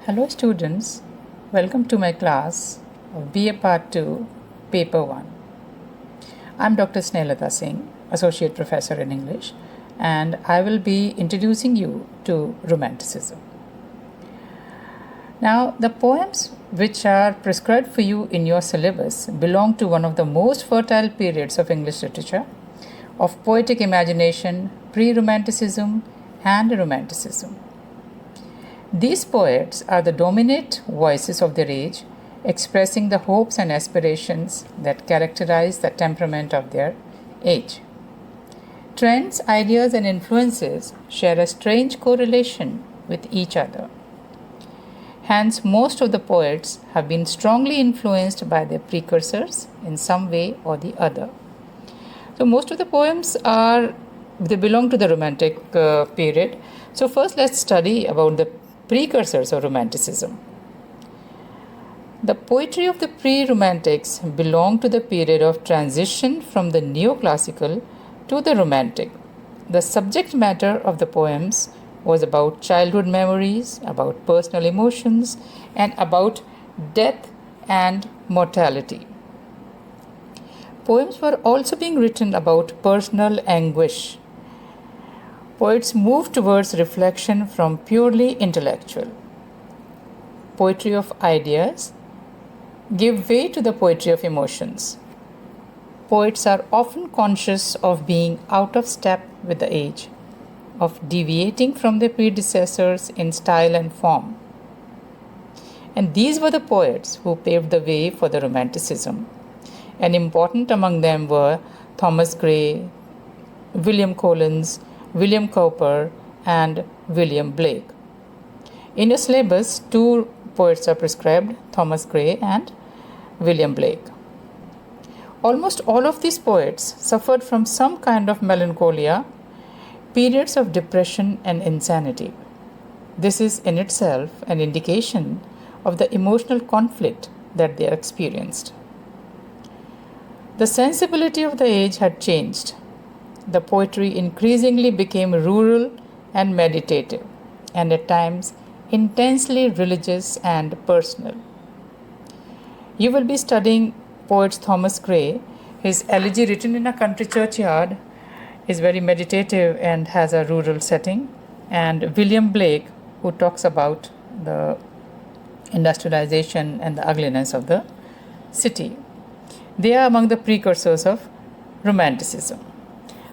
Hello students, welcome to my class of BA Part 2, Paper 1. I'm Dr. Snehata Singh, Associate Professor in English, and I will be introducing you to Romanticism. Now, the poems which are prescribed for you in your syllabus belong to one of the most fertile periods of English literature, of poetic imagination, Preromanticism, and Romanticism. These poets are the dominant voices of their age, expressing the hopes and aspirations that characterize the temperament of their age. Trends, ideas, and influences share a strange correlation with each other. Hence, most of the poets have been strongly influenced by their precursors in some way or the other. So, most of the poems they belong to the Romantic period. So, first let's study about the precursors of Romanticism. The poetry of the Pre-Romantics belonged to the period of transition from the neoclassical to the Romantic. The subject matter of the poems was about childhood memories, about personal emotions, and about death and mortality. Poems were also being written about personal anguish. Poets moved towards reflection from purely intellectual. Poetry of ideas give way to the poetry of emotions. Poets are often conscious of being out of step with the age, of deviating from their predecessors in style and form. And these were the poets who paved the way for the Romanticism. And important among them were Thomas Gray, William Collins, William Cowper, and William Blake. In your syllabus, two poets are prescribed, Thomas Gray and William Blake. Almost all of these poets suffered from some kind of melancholia, periods of depression and insanity. This is in itself an indication of the emotional conflict that they experienced. The sensibility of the age had changed. The poetry increasingly became rural and meditative, and at times intensely religious and personal. You will be studying poet Thomas Gray. His elegy, written in a country churchyard, is very meditative and has a rural setting. And William Blake, who talks about the industrialization and the ugliness of the city. They are among the precursors of Romanticism.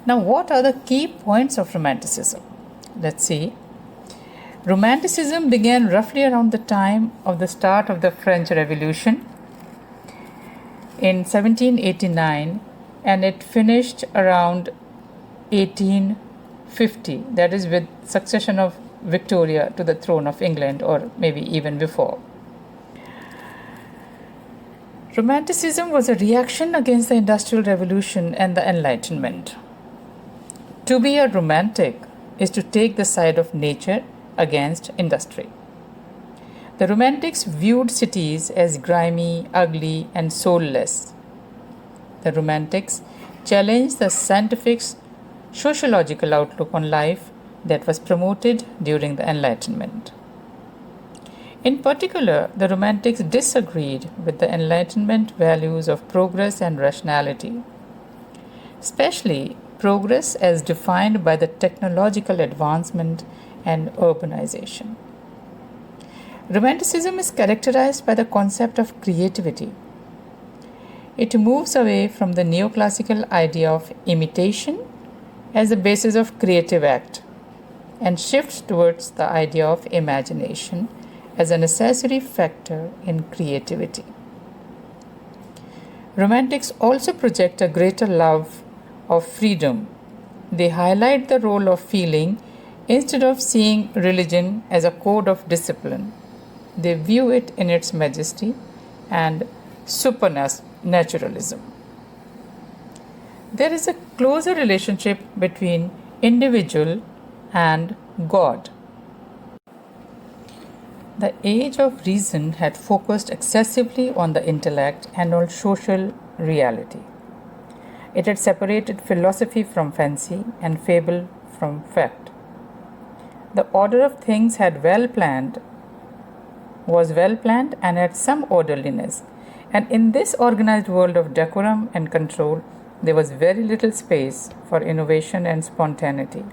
Now, what are the key points of Romanticism? Let's see. Romanticism began roughly around the time of the start of the French Revolution in 1789, and it finished around 1850, that is with succession of Victoria to the throne of England, or maybe even before. Romanticism was a reaction against the Industrial Revolution and the Enlightenment. To be a romantic is to take the side of nature against industry. The Romantics viewed cities as grimy, ugly, and soulless. The Romantics challenged the scientific sociological outlook on life that was promoted during the Enlightenment. In particular, the Romantics disagreed with the Enlightenment values of progress and rationality, especially progress as defined by the technological advancement and urbanization. Romanticism is characterized by the concept of creativity. It moves away from the neoclassical idea of imitation as the basis of creative act and shifts towards the idea of imagination as a necessary factor in creativity. Romantics also project a greater love of freedom. They highlight the role of feeling instead of seeing religion as a code of discipline. They view it in its majesty and supernaturalism. There is a closer relationship between individual and God. The age of reason had focused excessively on the intellect and on social reality. It had separated philosophy from fancy and fable from fact. The order of things had well planned was well planned and had some orderliness. And in this organized world of decorum and control, there was very little space for innovation and spontaneity.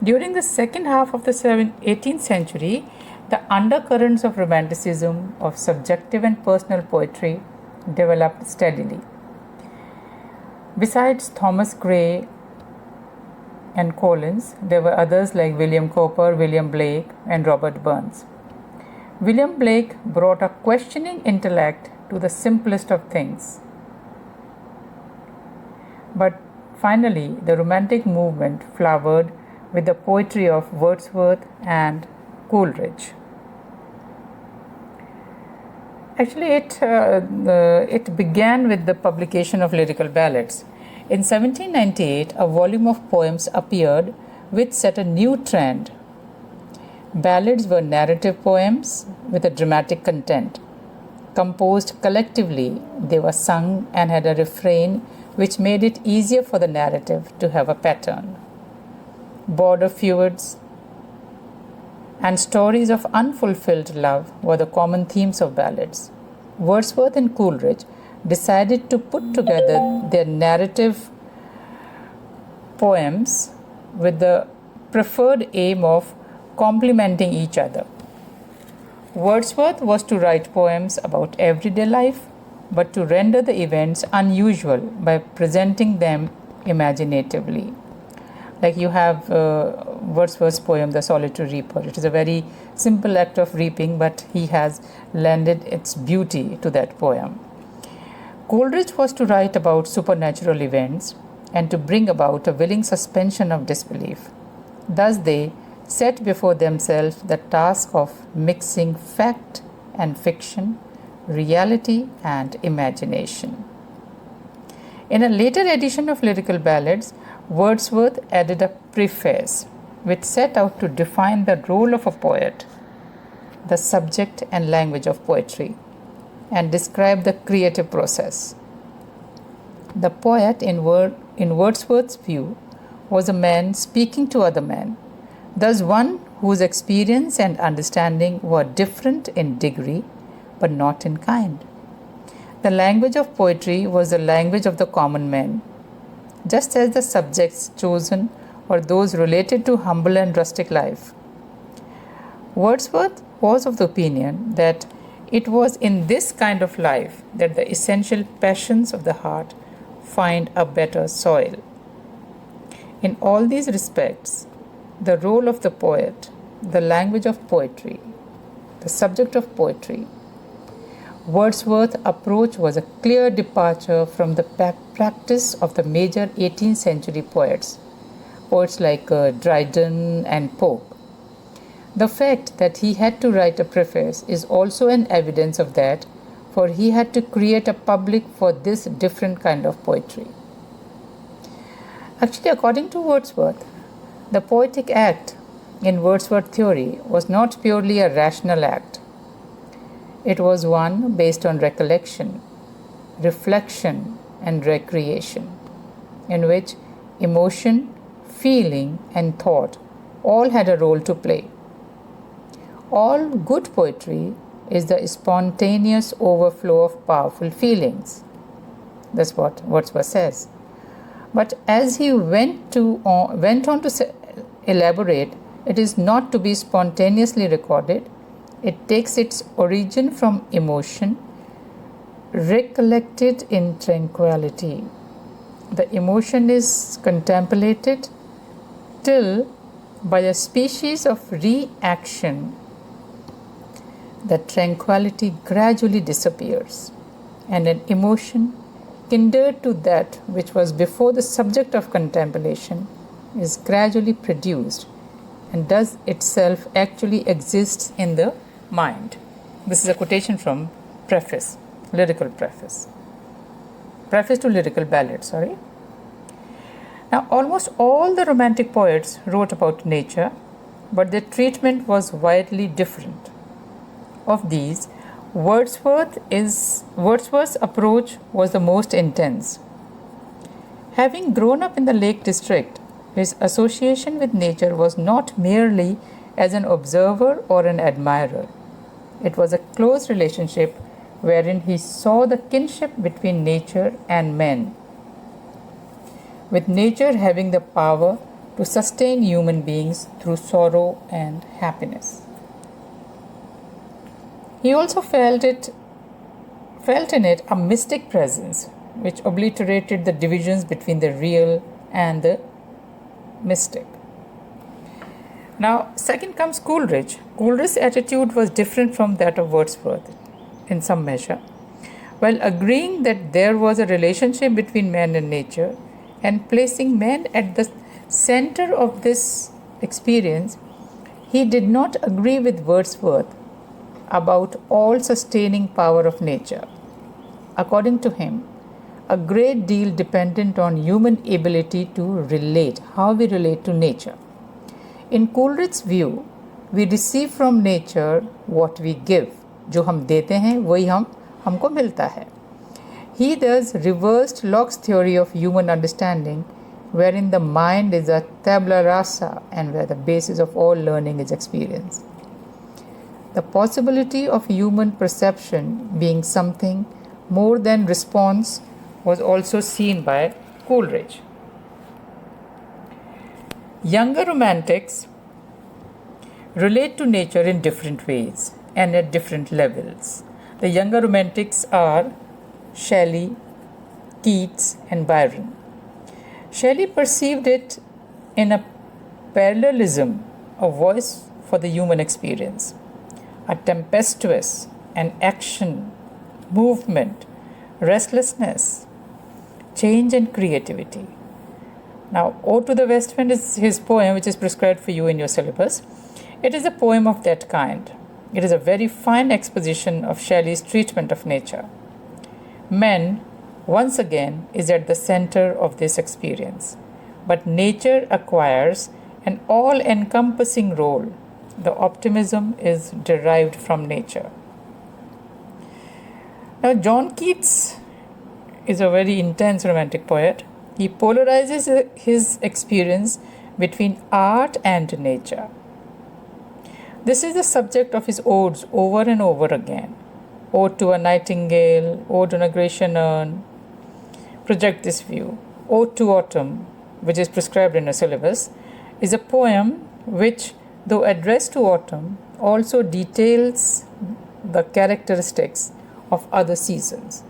During the second half of the 18th century, the undercurrents of Romanticism, of subjective and personal poetry, developed steadily. Besides Thomas Gray and Collins, there were others like William Cowper, William Blake, and Robert Burns. William Blake brought a questioning intellect to the simplest of things. But finally, the Romantic movement flowered with the poetry of Wordsworth and Coleridge. Actually, it began with the publication of lyrical ballads. In 1798, a volume of poems appeared which set a new trend. Ballads were narrative poems with a dramatic content. Composed collectively, they were sung and had a refrain which made it easier for the narrative to have a pattern. Border feuds and stories of unfulfilled love were the common themes of ballads. Wordsworth and Coleridge decided to put together their narrative poems with the preferred aim of complementing each other. Wordsworth was to write poems about everyday life, but to render the events unusual by presenting them imaginatively. Like you have Wordsworth's poem, The Solitary Reaper. It is a very simple act of reaping, but he has lended its beauty to that poem. Coleridge was to write about supernatural events and to bring about a willing suspension of disbelief. Thus they set before themselves the task of mixing fact and fiction, reality and imagination. In a later edition of lyrical ballads, Wordsworth added a preface which set out to define the role of a poet, the subject and language of poetry, and describe the creative process. The poet, in Wordsworth's view, was a man speaking to other men, thus one whose experience and understanding were different in degree but not in kind. The language of poetry was the language of the common man, just as the subjects chosen were those related to humble and rustic life. Wordsworth was of the opinion that it was in this kind of life that the essential passions of the heart find a better soil. In all these respects, the role of the poet, the language of poetry, the subject of poetry, Wordsworth's approach was a clear departure from the practice of the major 18th century poets like Dryden and Pope. The fact that he had to write a preface is also an evidence of that, for he had to create a public for this different kind of poetry. Actually, according to Wordsworth, the poetic act in Wordsworth theory was not purely a rational act. It was one based on recollection, reflection, and recreation, in which emotion, feeling, and thought all had a role to play. All good poetry is the spontaneous overflow of powerful feelings. That's what Wordsworth says. But as he went on to elaborate, it is not to be spontaneously recorded. It takes its origin from emotion, recollected in tranquility. The emotion is contemplated till, by a species of reaction, the tranquility gradually disappears, and an emotion kindred to that which was before the subject of contemplation is gradually produced and does itself actually exists in the mind. This is a quotation from preface, lyrical preface. Preface to lyrical ballad, Now, almost all the Romantic poets wrote about nature, but their treatment was widely different. Of these, Wordsworth's approach was the most intense. Having grown up in the Lake District, his association with nature was not merely as an observer or an admirer. It was a close relationship wherein he saw the kinship between nature and men, with nature having the power to sustain human beings through sorrow and happiness. He also felt in it a mystic presence which obliterated the divisions between the real and the mystic. Now, second comes Coleridge. Coleridge's attitude was different from that of Wordsworth in some measure. While agreeing that there was a relationship between man and nature and placing man at the center of this experience, he did not agree with Wordsworth about all sustaining power of nature. According to him, a great deal dependent on human ability to relate, how we relate to nature. In Coleridge's view, we receive from nature what we give. जो हम देते हैं वही हमको मिलता है. He thus reversed Locke's theory of human understanding, wherein the mind is a tabula rasa and where the basis of all learning is experience. The possibility of human perception being something more than response was also seen by Coleridge. Younger romantics relate to nature in different ways and at different levels. The younger romantics are Shelley, Keats, and Byron. Shelley perceived it in a parallelism, a voice for the human experience, a tempestuous and action, movement, restlessness, change and creativity. Now, Ode to the West Wind is his poem, which is prescribed for you in your syllabus. It is a poem of that kind. It is a very fine exposition of Shelley's treatment of nature. Man, once again, is at the center of this experience, but nature acquires an all-encompassing role. The optimism is derived from nature. Now, John Keats is a very intense romantic poet. He polarizes his experience between art and nature. This is the subject of his odes over and over again. Ode to a Nightingale, Ode on a Grecian Urn. Project this view. Ode to Autumn, which is prescribed in a syllabus, is a poem which, though addressed to autumn, also details the characteristics of other seasons.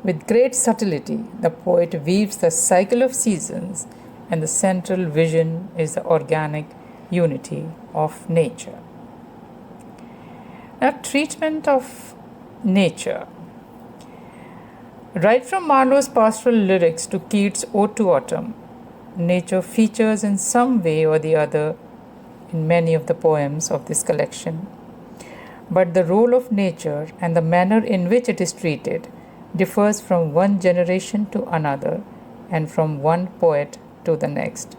With great subtlety, the poet weaves the cycle of seasons, and the central vision is the organic unity of nature. Now, treatment of nature. Right from Marlowe's pastoral lyrics to Keats' Ode to Autumn, nature features in some way or the other in many of the poems of this collection. But the role of nature and the manner in which it is treated differs from one generation to another and from one poet to the next.